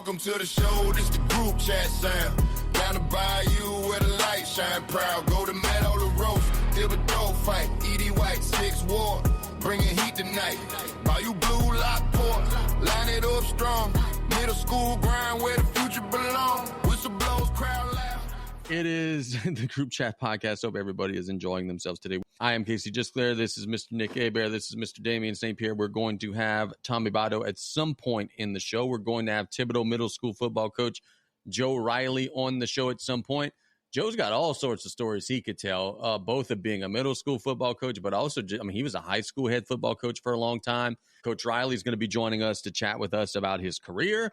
Welcome to the show, this the group chat sound. Down the bayou where the light shine proud. Golden Meadow, the roast, Thibodaux fight. E.D. White, 6 war, bringing heat tonight. Bayou blue, Lockport, line it up strong. Middle school grind where the future belong. Whistle blows, crowd loud. It is the Group Chat Podcast. Hope everybody is enjoying themselves today. I am Casey Gisclair. This is Mr. Nick Hebert. This is Mr. Damien St. Pierre. We're going to have Thibodaux at some point in the show. We're going to have Thibodaux Middle School football coach Joe Riley on the show at some point. Joe's got all sorts of stories he could tell, both of being a middle school football coach, but also, he was a high school head football coach for a long time. Coach Riley is going to be joining us to chat with us about his career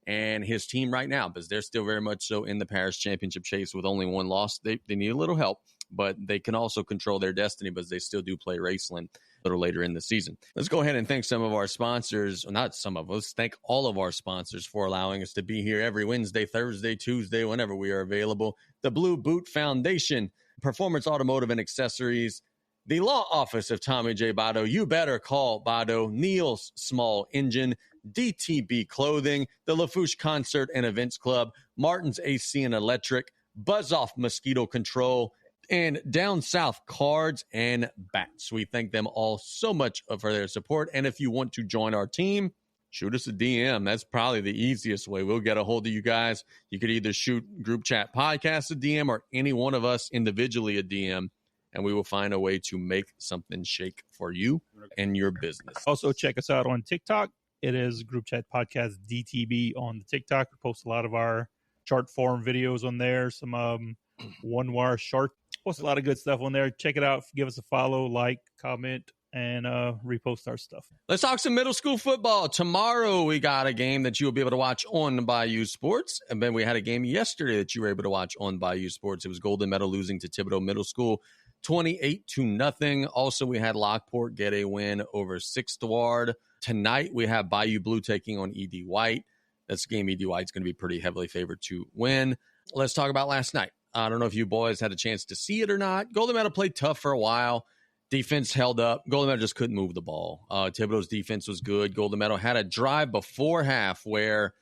and his team right now, because they're still very much so in the Parish championship chase with only one loss. They need a little help, but they can also control their destiny, but they still do play Raceland a little later in the season. Let's go ahead and thank some of our sponsors. Well, not some of us. Thank all of our sponsors for allowing us to be here every Wednesday, Thursday, Tuesday, whenever we are available. The Blue Boot Foundation, Performance Automotive and Accessories, the Law Office of Tommy J. Bado. You better call Bado. Neil's Small Engine, DTB Clothing, the Lafourche Concert and Events Club, Martin's AC and Electric, Buzz Off Mosquito Control, and Down South Cards and Bats. We thank them all so much for their support. And if you want to join our team, shoot us a DM. That's probably the easiest way. We'll get a hold of you guys. You could either shoot Group Chat Podcast a DM or any one of us individually a DM, and we will find a way to make something shake for you and your business. Also, check us out on TikTok. It is Group Chat Podcast DTB on the TikTok. We post a lot of our chart form videos on there, some one wire chart. Post a lot of good stuff on there. Check it out. Give us a follow, like, comment, and repost our stuff. Let's talk some middle school football. Tomorrow we got a game that you'll be able to watch on Bayou Sports. And then we had a game yesterday that you were able to watch on Bayou Sports. It was Golden Meadow losing to Thibodaux Middle School 28-0. Also, we had Lockport get a win over Sixth Ward. Tonight we have Bayou Blue taking on E.D. White. That's a game E.D. White's going to be pretty heavily favored to win. Let's talk about last night. I don't know if you boys had a chance to see it or not. Golden Meadow played tough for a while. Defense held up. Golden Meadow just couldn't move the ball. Thibodaux's defense was good. Golden Meadow had a drive before half where,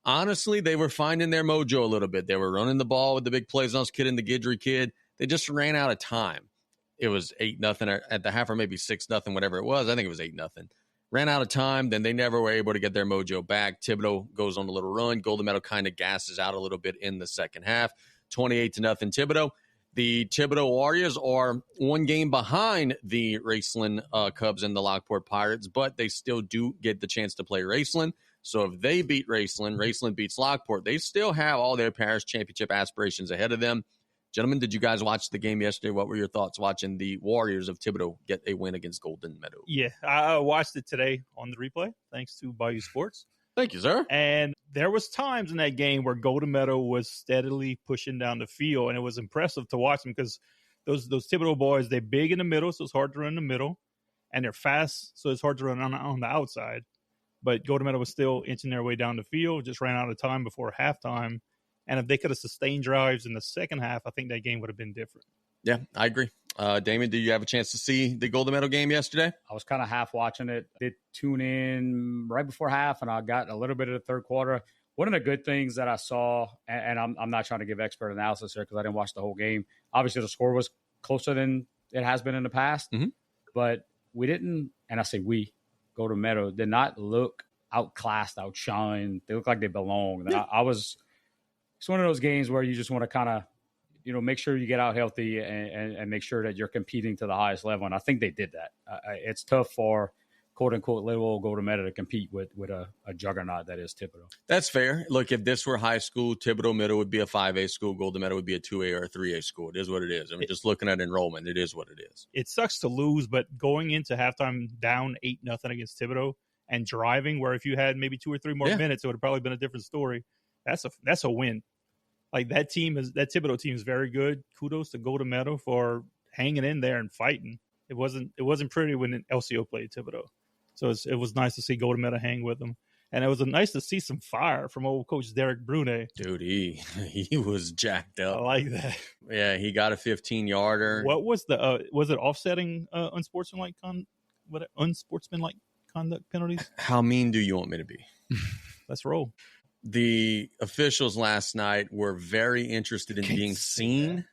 honestly, they were finding their mojo a little bit. They were running the ball with the big plays on us kid and the Guidry kid. They just ran out of time. It was 8-0 at the half, or maybe 6-0, whatever it was. I think it was 8-0. Ran out of time. Then they never were able to get their mojo back. Thibodaux goes on a little run. Golden Meadow kind of gasses out a little bit in the second half. 28-0 Thibodaux. The Thibodaux Warriors are one game behind the Raceland Cubs and the Lockport Pirates, but they still do get the chance to play Raceland. So if they beat Raceland, Raceland beats Lockport, they still have all their Parish championship aspirations ahead of them. Gentlemen, did you guys watch the game yesterday? What were your thoughts watching the Warriors of Thibodaux get a win against Golden Meadow? Yeah, I watched it today on the replay, thanks to Bayou Sports. Thank you, sir. And there was times in that game where Golden Meadow was steadily pushing down the field, and it was impressive to watch them because those Thibodaux boys, they're big in the middle, so it's hard to run in the middle, and they're fast, so it's hard to run on the outside. But Golden Meadow was still inching their way down the field, just ran out of time before halftime. And if they could have sustained drives in the second half, I think that game would have been different. Yeah, I agree. Damien, did you have a chance to see the Golden Meadow game yesterday? I was kind of half watching it. Did tune in right before half, and I got a little bit of the third quarter. One of the good things that I saw, and I'm not trying to give expert analysis here because I didn't watch the whole game. Obviously, the score was closer than it has been in the past, but we didn't, and I say we, Golden Meadow, did not look outclassed, outshined. They look like they belonged. Yeah. It's one of those games where you just want to kind of, make sure you get out healthy and make sure that you're competing to the highest level. And I think they did that. It's tough for quote-unquote little old Golden Meadow to compete with a juggernaut that is Thibodaux. That's fair. Look, if this were high school, Thibodaux Middle would be a 5A school. Golden Meadow would be a 2A or a 3A school. It is what it is. I mean, just looking at enrollment, it is what it is. It sucks to lose, but going into halftime down 8-0 against Thibodaux and driving, where if you had maybe 2 or 3 more minutes, it would have probably been a different story. That's a win. Like that Thibodaux team is very good. Kudos to Golden Meadow for hanging in there and fighting. It wasn't pretty when LCO played Thibodaux. So it was nice to see Golden Meadow hang with them. And it was nice to see some fire from old coach Derek Brunet. Dude, he was jacked up. I like that. Yeah, he got a 15-yarder. What was was it offsetting unsportsmanlike conduct penalties? How mean do you want me to be? Let's roll. The officials last night were very interested in being seen.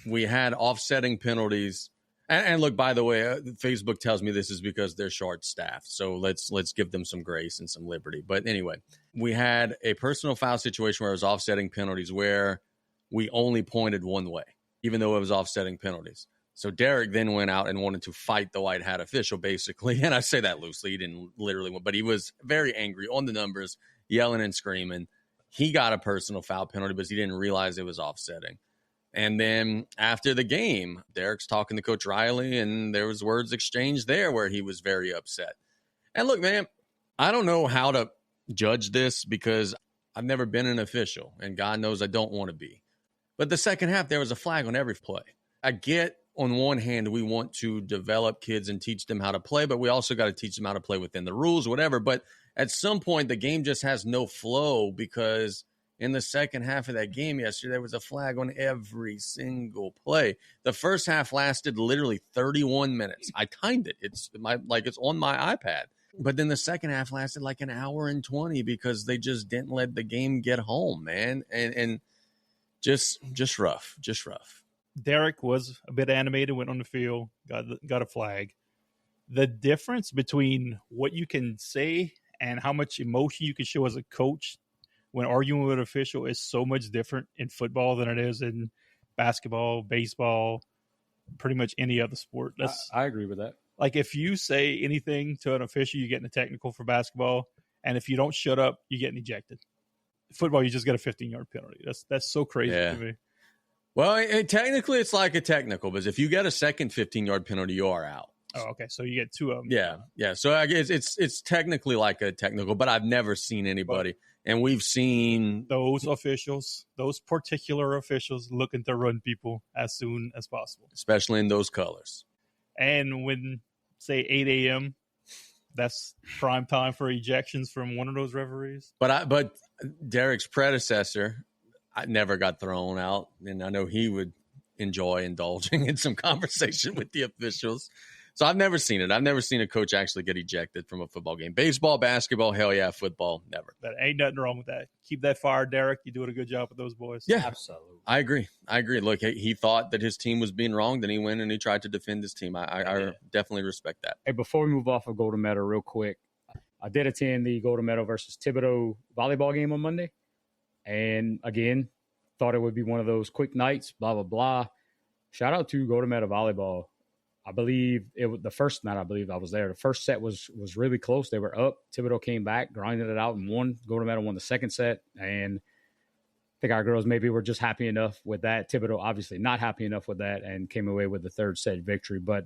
We had offsetting penalties. And look, by the way, Facebook tells me this is because they're short-staffed. So let's give them some grace and some liberty. But anyway, we had a personal foul situation where it was offsetting penalties where we only pointed one way, even though it was offsetting penalties. So Derek then went out and wanted to fight the white hat official, basically. And I say that loosely. He didn't literally, but he was very angry on the numbers, yelling and screaming. He got a personal foul penalty because he didn't realize it was offsetting. And then after the game, Derek's talking to Coach Riley, and there was words exchanged there where he was very upset. And look, man, I don't know how to judge this because I've never been an official, and God knows I don't want to be. But the second half, there was a flag on every play. I get, on one hand, we want to develop kids and teach them how to play, but we also got to teach them how to play within the rules, whatever. But at some point, the game just has no flow because in the second half of that game yesterday, there was a flag on every single play. The first half lasted literally 31 minutes. I timed it. It's on my iPad. But then the second half lasted like an hour and 20 because they just didn't let the game get home, man. And just rough. Derek was a bit animated, went on the field, got a flag. The difference between what you can say and how much emotion you can show as a coach when arguing with an official is so much different in football than it is in basketball, baseball, pretty much any other sport. I agree with that. Like if you say anything to an official, you get in a technical for basketball. And if you don't shut up, you get ejected. Football, you just get a 15-yard penalty. That's so crazy to me. Well, technically it's like a technical, because if you get a second 15-yard penalty, you are out. Oh, okay. So you get two of them. Yeah. So I guess it's technically like a technical, but I've never seen anybody. And we've seen those officials, those particular officials looking to run people as soon as possible. Especially in those colors. And when, say, 8 a.m., that's prime time for ejections from one of those referees. But Derek's predecessor, I never got thrown out. And I know he would enjoy indulging in some conversation with the officials. So I've never seen it. I've never seen a coach actually get ejected from a football game. Baseball, basketball, hell yeah, football, never. But ain't nothing wrong with that. Keep that fire, Derek. You're doing a good job with those boys. Yeah, absolutely. I agree. Look, he thought that his team was being wronged, and he went and he tried to defend his team. I definitely respect that. Hey, before we move off of Golden Meadow real quick, I did attend the Golden Meadow versus Thibodaux volleyball game on Monday. And again, thought it would be one of those quick nights, blah, blah, blah. Shout out to Golden Meadow volleyball. I believe it was the first night I was there. The first set was really close. They were up. Thibodaux came back, grinded it out, and won. Golden Meadow won the second set. And I think our girls maybe were just happy enough with that. Thibodaux obviously not happy enough with that and came away with the third set victory. But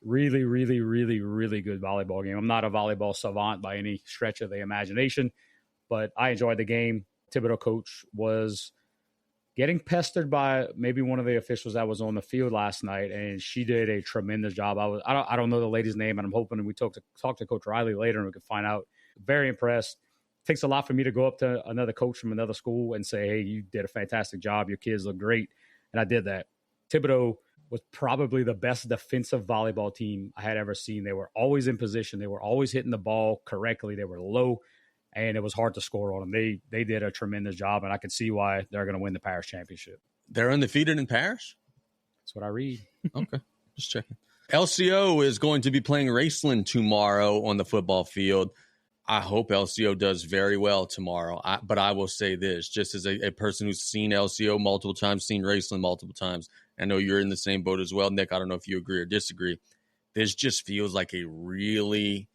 really, really, really, really good volleyball game. I'm not a volleyball savant by any stretch of the imagination, but I enjoyed the game. Thibodaux coach was getting pestered by maybe one of the officials that was on the field last night, and she did a tremendous job. I don't know the lady's name, and I'm hoping we talk to Coach Riley later and we can find out. Very impressed. Takes a lot for me to go up to another coach from another school and say, hey, you did a fantastic job. Your kids look great. And I did that. Thibodaux was probably the best defensive volleyball team I had ever seen. They were always in position. They were always hitting the ball correctly. They were low. And it was hard to score on them. They did a tremendous job, and I could see why they're going to win the Parish championship. They're undefeated in Parish? That's what I read. Okay, just checking. LCO is going to be playing Raceland tomorrow on the football field. I hope LCO does very well tomorrow. But I will say this, just as a person who's seen LCO multiple times, seen Raceland multiple times, I know you're in the same boat as well, Nick. I don't know if you agree or disagree. This just feels like a really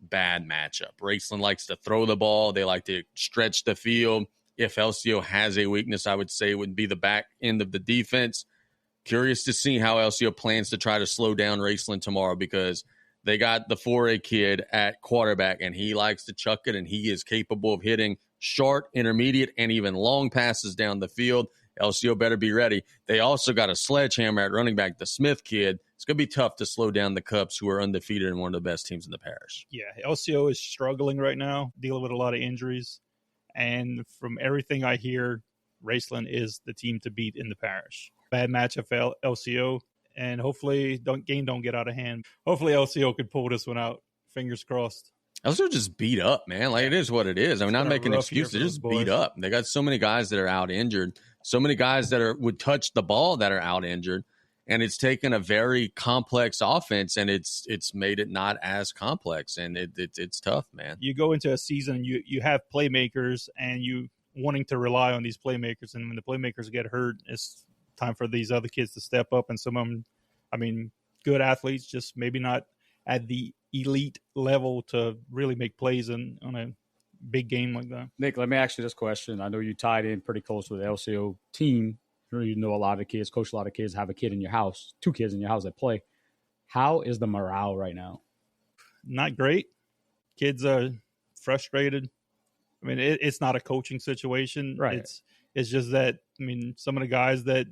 bad matchup. Raceland likes to throw the ball. They like to stretch the field. If LCO has a weakness, I would say it would be the back end of the defense. Curious to see how LCO plans to try to slow down Raceland tomorrow, because they got the 4A kid at quarterback, and he likes to chuck it, and he is capable of hitting short, intermediate, and even long passes down the field. LCO better be ready. They also got a sledgehammer at running back, the Smith kid. It's going to be tough to slow down the Cubs, who are undefeated and one of the best teams in the parish. Yeah, LCO is struggling right now, dealing with a lot of injuries. And from everything I hear, Raceland is the team to beat in the parish. Bad matchup for LCO, and hopefully don't get out of hand. Hopefully LCO could pull this one out. Fingers crossed. Also just beat up, man. Like, it is what it is. I mean, not making excuses. They're just beat up. They got so many guys that are out injured, so many guys that would touch the ball that are out injured. And it's taken a very complex offense, and it's made it not as complex, and it's tough, man. You go into a season, you have playmakers, and you wanting to rely on these playmakers, and when the playmakers get hurt, it's time for these other kids to step up. And some of them, I mean, good athletes, just maybe not at the elite level to really make plays on a big game like that. Nick, let me ask you this question. I know you tied in pretty close with the LCO team. You know a lot of kids, coach a lot of kids, have a kid in your house, 2 kids in your house that play. How is the morale right now? Not great. Kids are frustrated. I mean, it's not a coaching situation. Right. It's just that, I mean, some of the guys that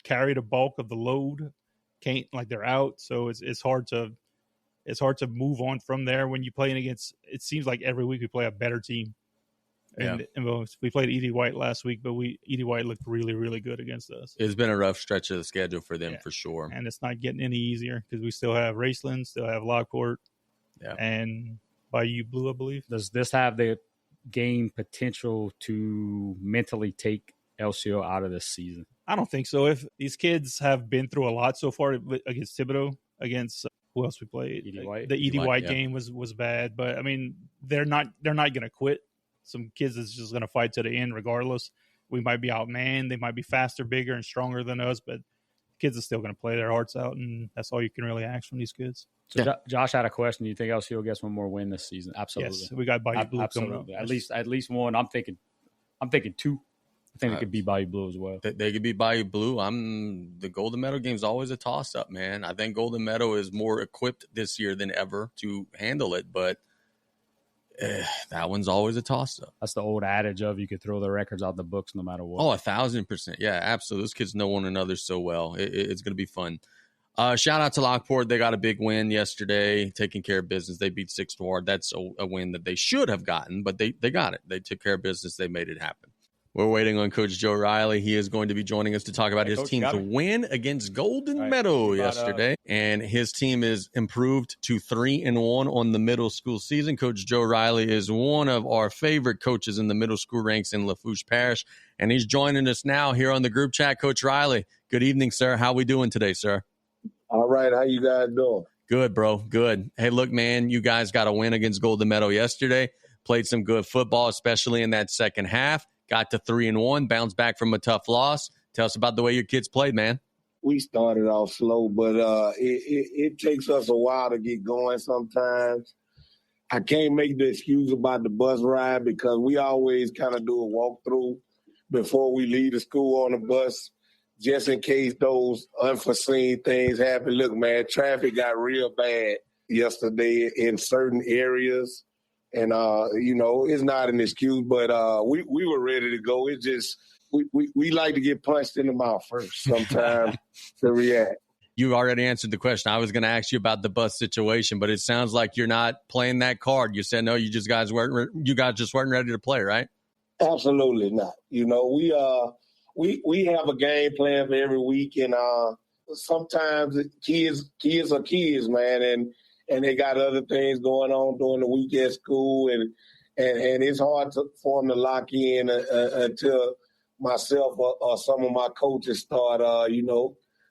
carry the bulk of the load can't, like, they're out. So it's hard to move on from there when you're playing against, it seems like every week we play a better team. And we played Edie White last week, but Edie White looked really, really good against us. It's been a rough stretch of the schedule for them, for sure. And it's not getting any easier because we still have Raceland, still have Lockport, and Bayou Blue, I believe. Does this have the game potential to mentally take LCO out of this season? I don't think so. If these kids have been through a lot so far against Thibodaux, against who else we played? Edie White. The Edie White game was bad, but I mean, they're not going to quit. Some kids is just going to fight to the end regardless. We might be outmanned. They might be faster, bigger, and stronger than us, but kids are still going to play their hearts out, and that's all you can really ask from these kids. So Josh had a question. Do you think LCO gets one more win this season? Absolutely. Yes, we got Bayou Blue coming up. At least one. I'm thinking 2. I think it could be Bayou Blue as well. They could be Bayou Blue. The Golden Meadow game is always a toss-up, man. I think Golden Meadow is more equipped this year than ever to handle it, but that one's always a toss-up. That's the old adage of you could throw the records out the books no matter what. Oh, 1,000%. Yeah, absolutely. Those kids know one another so well. It's going to be fun. Shout out to Lockport. They got a big win yesterday, taking care of business. They beat 6-4. That's a win that they should have gotten, but they got it. They took care of business. They made it happen. We're waiting on Coach Joe Riley. He is going to be joining us to talk about his team's win against Golden Meadow yesterday. And his team is improved to 3-1 on the middle school season. Coach Joe Riley is one of our favorite coaches in the middle school ranks in Lafourche Parish. And he's joining us now here on the group chat. Coach Riley, good evening, sir. How we doing today, sir? All right. How you guys doing? Good, bro. Good. Hey, look, man, you guys got a win against Golden Meadow yesterday. Played some good football, especially in that second half. Got to 3-1, bounced back from a tough loss. Tell us about the way your kids played, man. We started off slow, but it takes us a while to get going sometimes. I can't make the excuse about the bus ride because we always kind of do a walkthrough before we leave the school on the bus, just in case those unforeseen things happen. Look, man, traffic got real bad yesterday in certain areas. And, it's not an excuse, but we were ready to go. It just we like to get punched in the mouth first sometimes to react. You already answered the question. I was going to ask you about the bus situation, but it sounds like you're not playing that card. You said, no, you guys just weren't ready to play, right? Absolutely not. We have a game plan for every week, and sometimes kids are kids, man, and they got other things going on during the week at school, and it's hard for them to lock in until myself or some of my coaches start,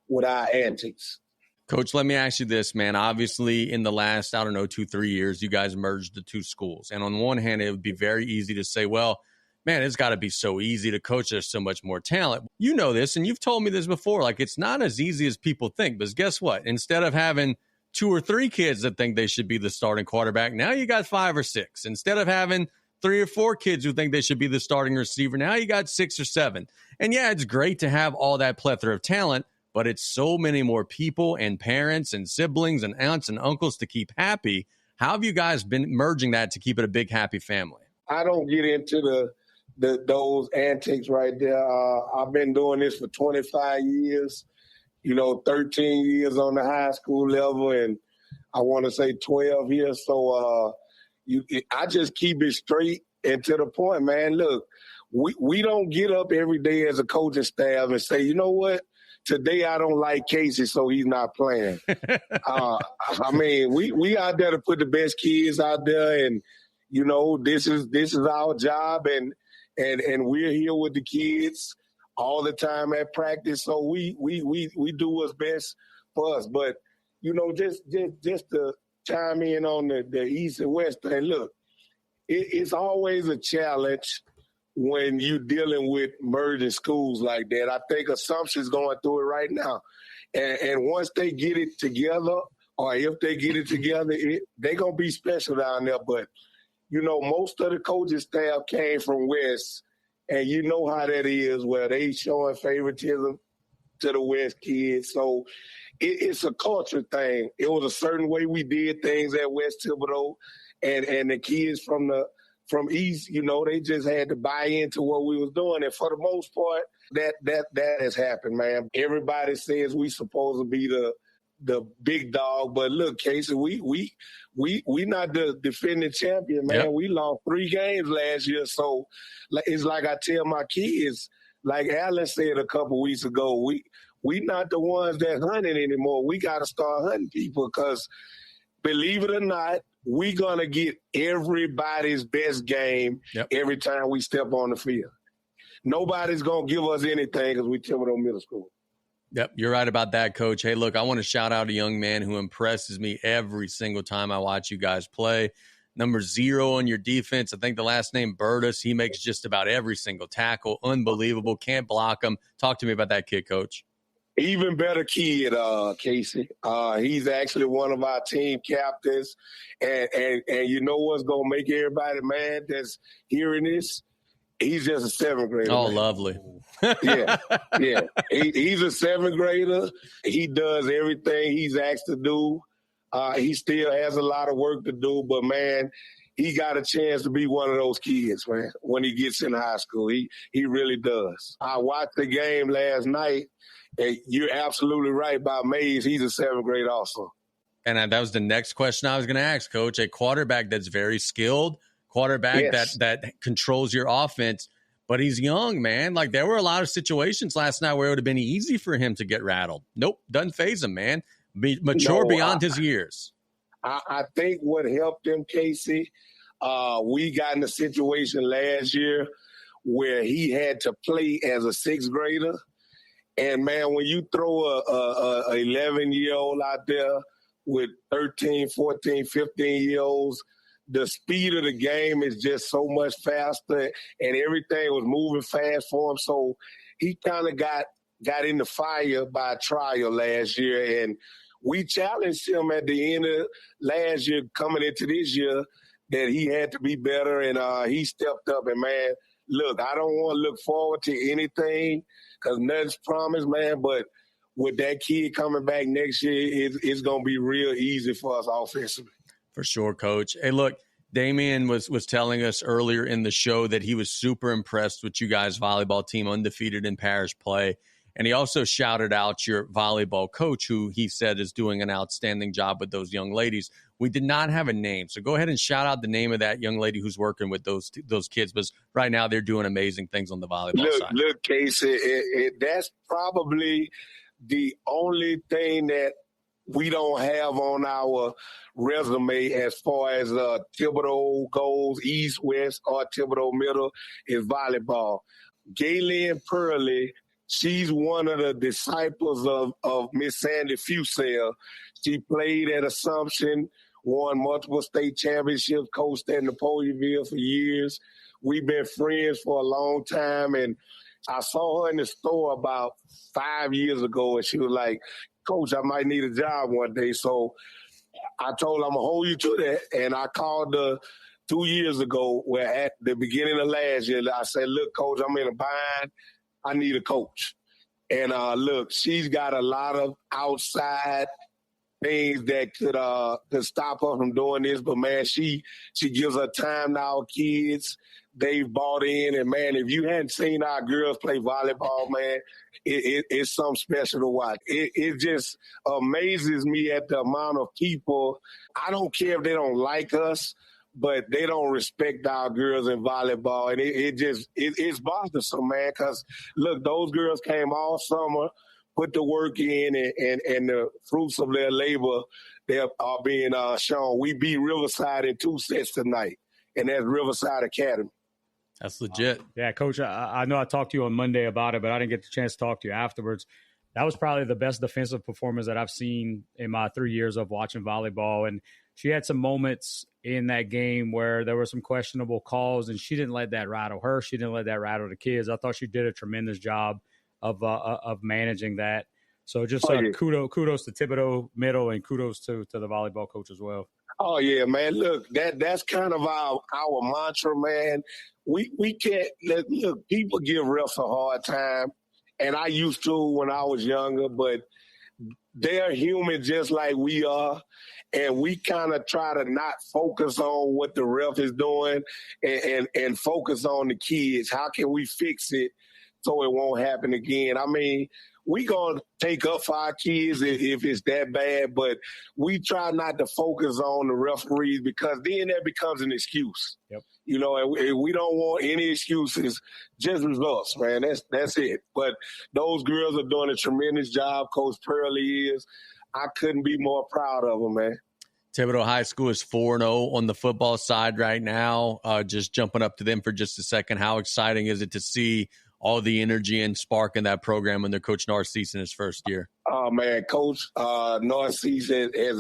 with our antics. Coach, let me ask you this, man. Obviously, in the last, 2-3 years, you guys merged the 2 schools. And on one hand, it would be very easy to say, well, man, it's got to be so easy to coach. There's so much more talent. You know this, and you've told me this before. Like, it's not as easy as people think. But guess what? Instead of having 2 or 3 kids that think they should be the starting quarterback, now you got 5 or 6. Instead of having 3 or 4 kids who think they should be the starting receiver, now you got 6 or 7. And yeah, it's great to have all that plethora of talent, but it's so many more people and parents and siblings and aunts and uncles to keep happy. How have you guys been merging that to keep it a big, happy family? I don't get into those antics right there. I've been doing this for 25 years. 13 years on the high school level, and I want to say 12 years. So I just keep it straight and to the point, man. Look, we don't get up every day as a coaching staff and say, you know what, today I don't like Casey, so he's not playing. I mean, we out there to put the best kids out there, and you know, this is our job, and we're here with the kids all the time at practice. So we do what's best for us. But you know, just to chime in on the East and West thing, look, it's always a challenge when you're dealing with merging schools like that. I think Assumption's going through it right now. And once they get it together, or if they get it together, they're going to be special down there. But, you know, most of the coaching staff came from West, and you know how that is, where they showing favoritism to the West kids. So it's a culture thing. It was a certain way we did things at West Thibodaux, and the kids from East, you know, they just had to buy into what we was doing. And for the most part, that has happened, man. Everybody says we supposed to be the big dog, but look, Casey, we not the defending champion, man. Yep. We lost 3 games last year, so it's like I tell my kids, like Alan said a couple weeks ago, we not the ones that hunting anymore. We got to start hunting people, because believe it or not, we're going to get everybody's best game every time we step on the field. Nobody's going to give us anything because we Thibodaux Middle School. Yep, you're right about that, Coach. Hey, look, I want to shout out a young man who impresses me every single time I watch you guys play. Number 0 on your defense. I think the last name Burtis. He makes just about every single tackle. Unbelievable. Can't block him. Talk to me about that kid, Coach. Even better kid, Casey. He's actually one of our team captains. And you know what's going to make everybody mad that's hearing this? He's just a 7th grader. Oh, man. Lovely. Yeah. He's a 7th grader. He does everything he's asked to do. He still has a lot of work to do, but, man, he got a chance to be one of those kids, man, when he gets in high school. He really does. I watched the game last night, and you're absolutely right about Mays. He's a 7th grade also. And that was the next question I was going to ask, Coach. A quarterback that's very skilled, quarterback that controls your offense, but he's young, man. Like, there were a lot of situations last night where it would have been easy for him to get rattled. Nope, doesn't faze him, man. Mature beyond his years. I think what helped him, Casey, we got in a situation last year where he had to play as a 6th grader. And, man, when you throw a 11-year-old out there with 13, 14, 15-year-olds, the speed of the game is just so much faster, and everything was moving fast for him. So he kind of got in the fire by trial last year, and we challenged him at the end of last year, coming into this year, that he had to be better, and he stepped up. And, man, look, I don't want to look forward to anything because nothing's promised, man, but with that kid coming back next year, it's going to be real easy for us offensively. For sure, Coach. Hey, look, Damien was telling us earlier in the show that he was super impressed with you guys' volleyball team, undefeated in parish play. And he also shouted out your volleyball coach, who he said is doing an outstanding job with those young ladies. We did not have a name, so go ahead and shout out the name of that young lady who's working with those kids, because right now they're doing amazing things on the volleyball side. Look, Casey, that's probably the only thing that we don't have on our resume as far as Thibodaux goes, East, West, or Thibodaux Middle, is volleyball. Galen Purley, she's one of the disciples of Miss Sandy Fusel. She played at Assumption, won multiple state championships, coached at Napoleonville for years. We've been friends for a long time, and I saw her in the store about 5 years ago, and she was like, Coach, I might need a job one day. So I told her I'm going to hold you to that. And I called her 2 years ago, where at the beginning of last year, I said, look, Coach, I'm in a bind. I need a coach. And look, she's got a lot of outside things that could stop her from doing this. But, man, she gives her time to our kids. They've bought in. And, man, if you hadn't seen our girls play volleyball, man, it's something special to watch. It just amazes me at the amount of people. I don't care if they don't like us, but they don't respect our girls in volleyball. And it's bothersome, man, because, look, those girls came all summer, put the work in and the fruits of their labor they are being shown. We beat Riverside in 2 sets tonight, and that's Riverside Academy. That's legit. Yeah, Coach, I know I talked to you on Monday about it, but I didn't get the chance to talk to you afterwards. That was probably the best defensive performance that I've seen in my 3 years of watching volleyball. And she had some moments in that game where there were some questionable calls, and she didn't let that rattle her. She didn't let that rattle the kids. I thought she did a tremendous job of managing that. So just kudos to Thibodaux Middle and kudos to the volleyball coach as well. Oh, yeah, man. Look, that's kind of our mantra, man. We can't – look, people give refs a hard time, and I used to when I was younger, but they're human just like we are, and we kind of try to not focus on what the ref is doing and focus on the kids. How can we fix it so it won't happen again? I mean, we going to take up for our kids if it's that bad, but we try not to focus on the referees because then that becomes an excuse. Yep. You know, and we don't want any excuses, just results, man. That's it. But those girls are doing a tremendous job. Coach Parish is. I couldn't be more proud of them, man. Thibodaux High School is 4-0 on the football side right now. Just jumping up to them for just a second. How exciting is it to see all the energy and spark in that program under Coach Narcisse in his first year? Oh, man, Coach Narcisse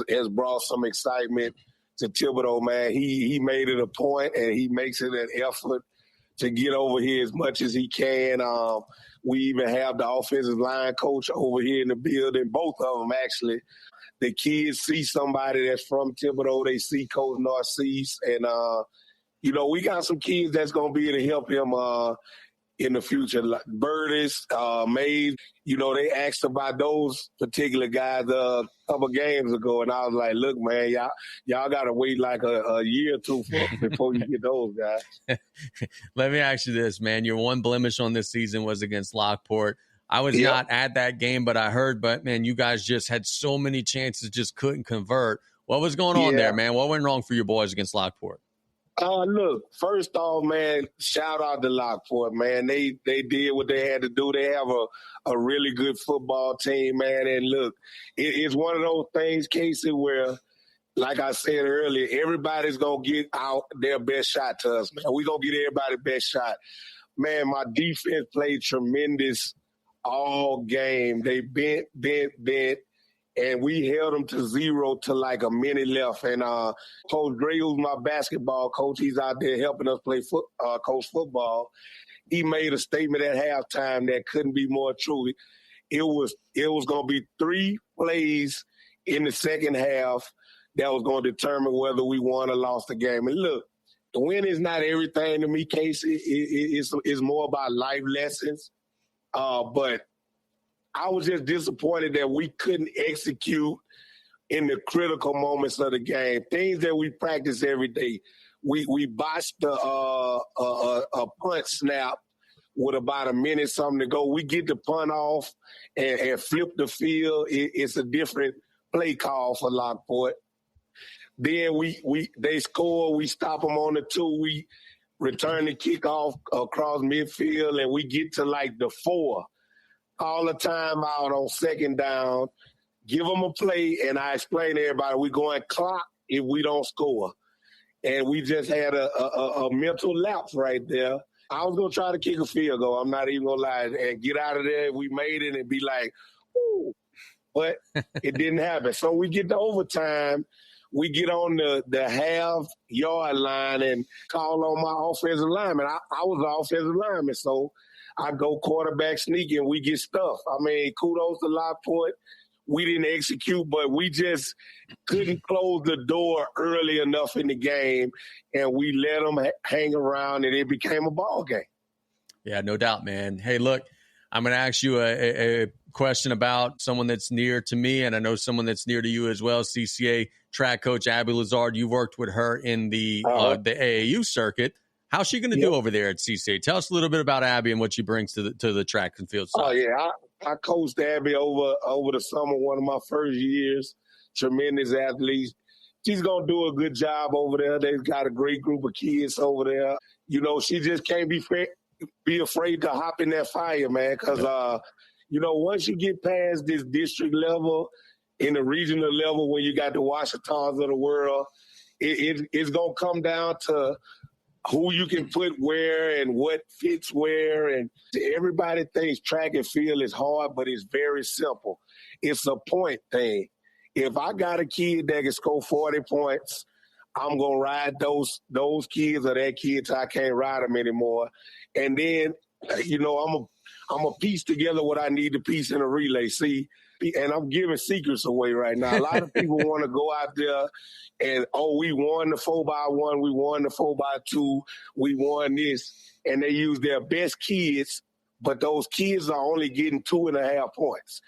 has brought some excitement to Thibodaux, man. He made it a point, and he makes it an effort to get over here as much as he can. We even have the offensive line coach over here in the building, both of them actually. The kids see somebody that's from Thibodaux. They see Coach Narcisse, and, you know, we got some kids that's going to be able to help him in the future. Like Burtis, Mays, you know, they asked about those particular guys a couple games ago, and I was like, look, man, y'all got to wait like a year or two before you get those guys. Let me ask you this, man. Your one blemish on this season was against Lockport. I was not at that game, but I heard, man, you guys just had so many chances, just couldn't convert. What was going on there, man? What went wrong for your boys against Lockport? Look, first off, man, shout out to Lockport, man. They did what they had to do. They have a really good football team, man. And look, it's one of those things, Casey, where, like I said earlier, everybody's going to get out their best shot to us, man. We're going to get everybody's best shot. Man, my defense played tremendous all game. They bent, and we held them to 0 to like a minute left. And Coach Gray, who's my basketball coach, he's out there helping us play coach football. He made a statement at halftime that couldn't be more true. It was going to be 3 plays in the second half that was going to determine whether we won or lost the game. And look, the win is not everything to me, Casey. It's more about life lessons. But I was just disappointed that we couldn't execute in the critical moments of the game. Things that we practice every day. We botched a punt snap with about a minute something to go. We get the punt off and flip the field. It's a different play call for Lockport. Then they score. We stop them on the 2. We return the kickoff across midfield, and we get to like the 4. All the time out on second down, give them a play, and I explain to everybody, we're going clock if we don't score. And we just had a mental lapse right there. I was going to try to kick a field goal, I'm not even going to lie, and get out of there if we made it and be like, ooh. But it didn't happen. So we get to overtime. We get on the half-yard line and call on my offensive lineman. I was the offensive lineman, so I go quarterback sneak and we get stuffed. I mean, kudos to Lockport. We didn't execute, but we just couldn't close the door early enough in the game, and we let them hang around, and it became a ball game. Yeah, no doubt, man. Hey, look, I'm going to ask you a question about someone that's near to me, and I know someone that's near to you as well, CCA track coach Abby Lazard. You worked with her in the AAU circuit. How's she going to do over there at CCA? Tell us a little bit about Abby and what she brings to the track and field side. Oh, yeah. I coached Abby over the summer, one of my first years. Tremendous athlete. She's going to do a good job over there. They've got a great group of kids over there. You know, she just can't be afraid to hop in that fire, man, because, once you get past this district level, in the regional level, when you got the Washingtons of the world, it's going to come down to who you can put where and what fits where. And everybody thinks track and field is hard, but it's very simple. It's a point thing. If I got a kid that can score 40 points, I'm going to ride those kids or that kid till I can't ride them anymore. And then, I'm a piece together what I need to piece in a relay. See, and I'm giving secrets away right now. A lot of people want to go out there and, we won the 4x1, we won the 4x2, we won this. And they use their best kids, but those kids are only getting 2.5 points.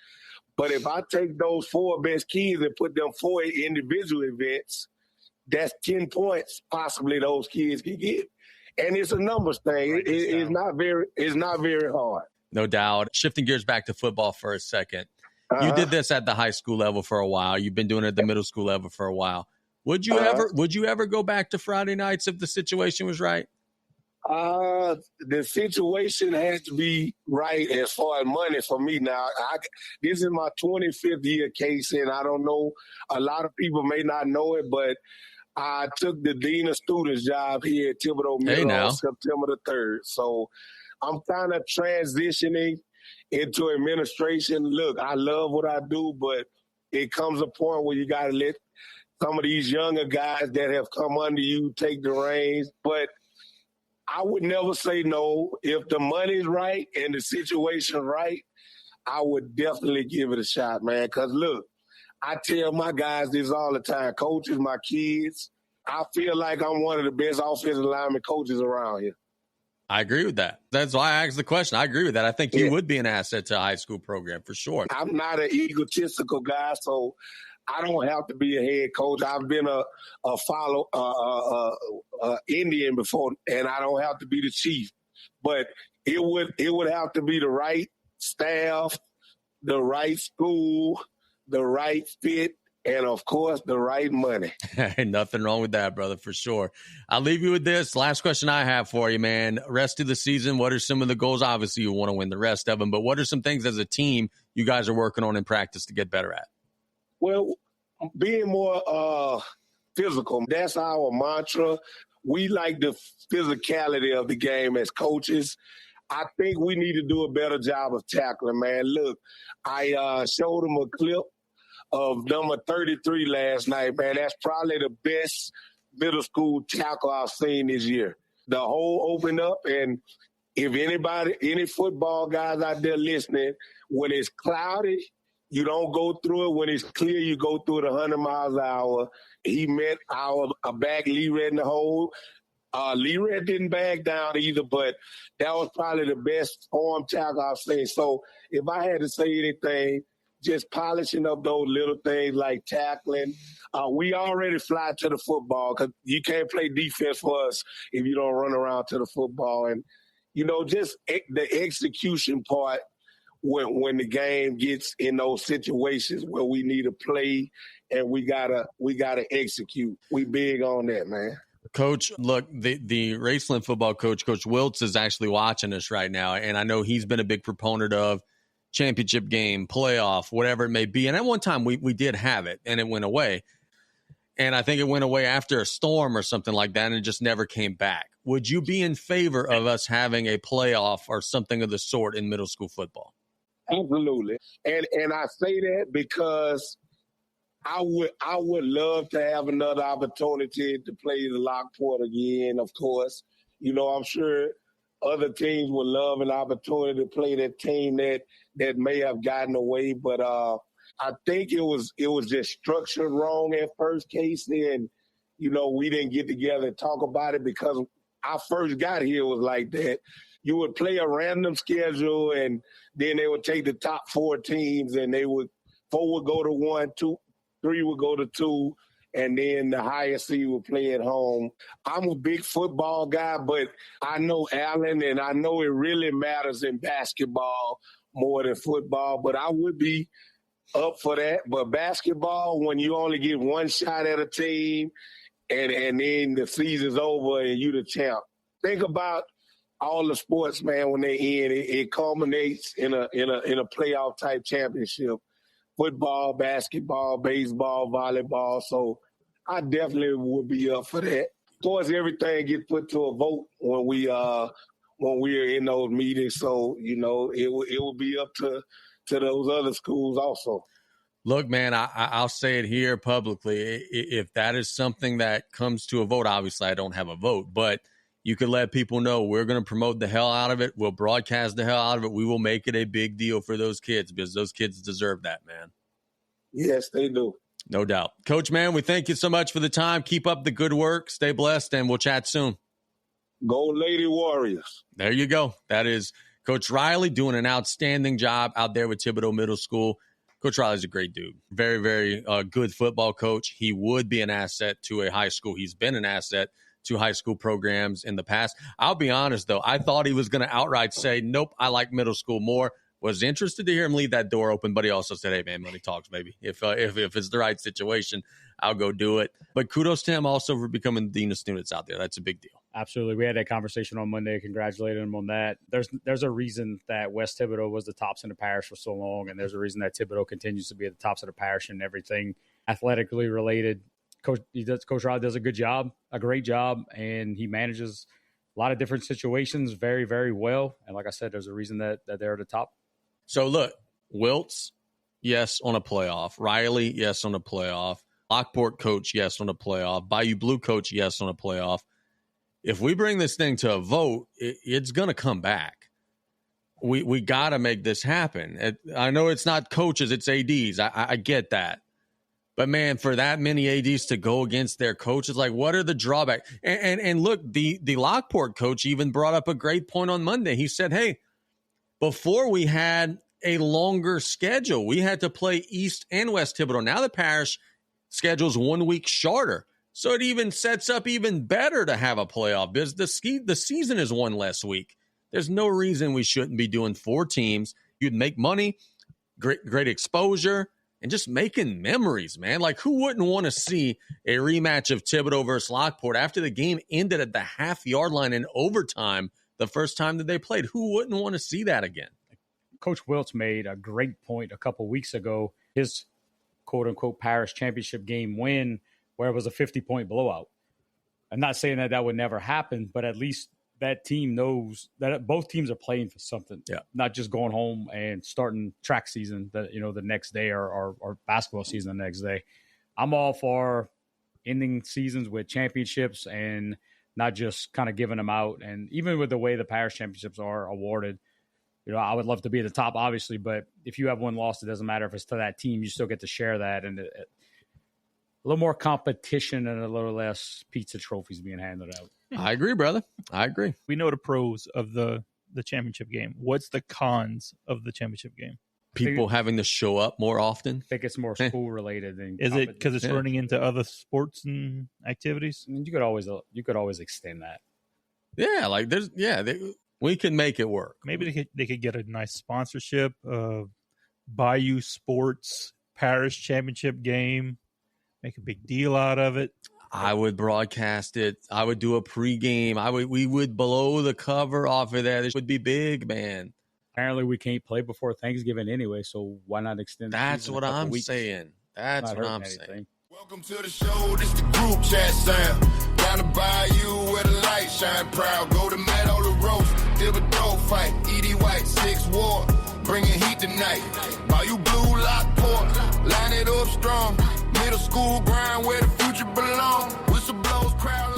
But if I take those 4 best kids and put them 4 individual events, that's 10 points possibly those kids can get. And it's a numbers thing. It's not very hard. No doubt. Shifting gears back to football for a second. You did this at the high school level for a while. You've been doing it at the middle school level for a while. Would you ever go back to Friday nights if the situation was right? The situation has to be right as far as money for me now. This is my 25th year, Casey, and I don't know, a lot of people may not know it, but I took the Dean of Students job here at Thibodaux Middle on September the 3rd. So I'm kind of transitioning into administration. Look, I love what I do, but it comes a point where you got to let some of these younger guys that have come under you take the reins. But I would never say no. If the money's right and the situation right, I would definitely give it a shot, man. Because, look, I tell my guys this all the time, coaches, my kids, I feel like I'm one of the best offensive lineman coaches around here. I agree with that. That's why I asked the question. I agree with that. I think you would be an asset to a high school program for sure. I'm not an egotistical guy, so I don't have to be a head coach. I've been a Indian before, and I don't have to be the chief. But it would have to be the right staff, the right school, the right fit, and, of course, the right money. Nothing wrong with that, brother, for sure. I'll leave you with this. Last question I have for you, man. Rest of the season, what are some of the goals? Obviously, you want to win the rest of them, but what are some things as a team you guys are working on in practice to get better at? Well, being more physical, that's our mantra. We like the physicality of the game as coaches. I think we need to do a better job of tackling, man. Look, I showed them a clip of number 33 last night, man. That's probably the best middle school tackle I've seen this year. The hole opened up, and if any football guys out there listening, when it's cloudy, you don't go through it. When it's clear, you go through it 100 miles an hour. He met our back Lee Red in the hole. Lee Red didn't back down either, but that was probably the best arm tackle I've seen. So if I had to say anything, just polishing up those little things like tackling. We already fly to the football because you can't play defense for us if you don't run around to the football. And, just the execution part when the game gets in those situations where we need to play and we gotta execute. We big on that, man. Coach, look, the Raceland football coach, Coach Wiltz, is actually watching us right now, and I know he's been a big proponent of championship game, playoff, whatever it may be. And at one time, we did have it, and it went away. And I think it went away after a storm or something like that, and it just never came back. Would you be in favor of us having a playoff or something of the sort in middle school football? Absolutely. And I say that because I would love to have another opportunity to play the Lockport again, of course. I'm sure other teams would love an opportunity to play that team that may have gotten away. But I think it was just structured wrong at first, Casey. And, we didn't get together and talk about it because I first got here was like that. You would play a random schedule, and then they would take the top 4 teams, and 4 would go to 1, 2, 3 would go to 2, and then the highest seed would play at home. I'm a big football guy, but I know Allen, and I know it really matters in basketball more than football, but I would be up for that. But basketball, when you only get one shot at a team and then the season's over and you the champ. Think about all the sports, man, when they end, it culminates in a playoff type championship. Football, basketball, baseball, volleyball. So I definitely would be up for that. Of course, everything gets put to a vote when we're in those meetings. So, it will be up to those other schools also. Look, man, I'll say it here publicly. If that is something that comes to a vote, obviously I don't have a vote, but you could let people know we're going to promote the hell out of it. We'll broadcast the hell out of it. We will make it a big deal for those kids because those kids deserve that, man. Yes, they do. No doubt. Coach, man, we thank you so much for the time. Keep up the good work. Stay blessed, and we'll chat soon. Go Lady Warriors. There you go. That is Coach Riley doing an outstanding job out there with Thibodaux Middle School. Coach Riley's a great dude. Very, very good football coach. He would be an asset to a high school. He's been an asset to high school programs in the past. I'll be honest, though. I thought he was going to outright say, nope, I like middle school more. Was interested to hear him leave that door open, but he also said, hey, man, money talks, maybe. If it's the right situation, I'll go do it. But kudos to him also for becoming the dean of students out there. That's a big deal. Absolutely. We had that conversation on Monday. Congratulated him on that. There's a reason that West Thibodaux was the tops in the parish for so long, and there's a reason that Thibodaux continues to be at the tops of the parish and everything athletically related. Coach Riley does a good job, a great job, and he manages a lot of different situations very, very well. And like I said, there's a reason that they're at the top. So look, Wiltz, yes, on a playoff. Riley, yes, on a playoff. Lockport coach, yes, on a playoff. Bayou Blue coach, yes, on a playoff. If we bring this thing to a vote, it's going to come back. We got to make this happen. I know it's not coaches, it's ADs. I get that. But, man, for that many ADs to go against their coaches, like, what are the drawbacks? And look, the Lockport coach even brought up a great point on Monday. He said, hey, before we had a longer schedule, we had to play East and West Thibodaux. Now the parish schedule's 1 week shorter. So it even sets up even better to have a playoff because the season is one less week. There's no reason we shouldn't be doing 4 teams. You'd make money, great exposure, and just making memories, man. Like, who wouldn't want to see a rematch of Thibodaux versus Lockport after the game ended at the half-yard line in overtime the first time that they played? Who wouldn't want to see that again? Coach Wiltz made a great point a couple weeks ago. His quote-unquote parish championship game win where it was a 50-point blowout. I'm not saying that would never happen, but at least that team knows that both teams are playing for something. Yeah. Not just going home and starting track season the next day or basketball season the next day. I'm all for ending seasons with championships and not just kind of giving them out. And even with the way the parish championships are awarded, I would love to be at the top, obviously, but if you have one loss, it doesn't matter if it's to that team. You still get to share that. And a little more competition and a little less pizza trophies being handed out. I agree, brother. I agree. We know the pros of the championship game. What's the cons of the championship game? People having to show up more often. I think it's more school related than is it because it's running into other sports and activities? I mean, you could always extend that. Yeah, we can make it work. Maybe they could get a nice sponsorship of Bayou Sports Parish Championship game. Make a big deal out of it. I would broadcast it. I would do a pregame. We would blow the cover off of that. It would be big, man. Apparently, we can't play before Thanksgiving anyway, so why not extend? That's what I'm saying. That's what I'm saying. Welcome to the show. This the group chat sound. Down the bayou where the light shine proud. Golden Meadow, the roast. Thibodaux fight. Edie White, 6 war. Bringing heat tonight. Bayou Blue, Lockport. Line it up strong. Middle school grind where the future belong. Whistle blows, crowd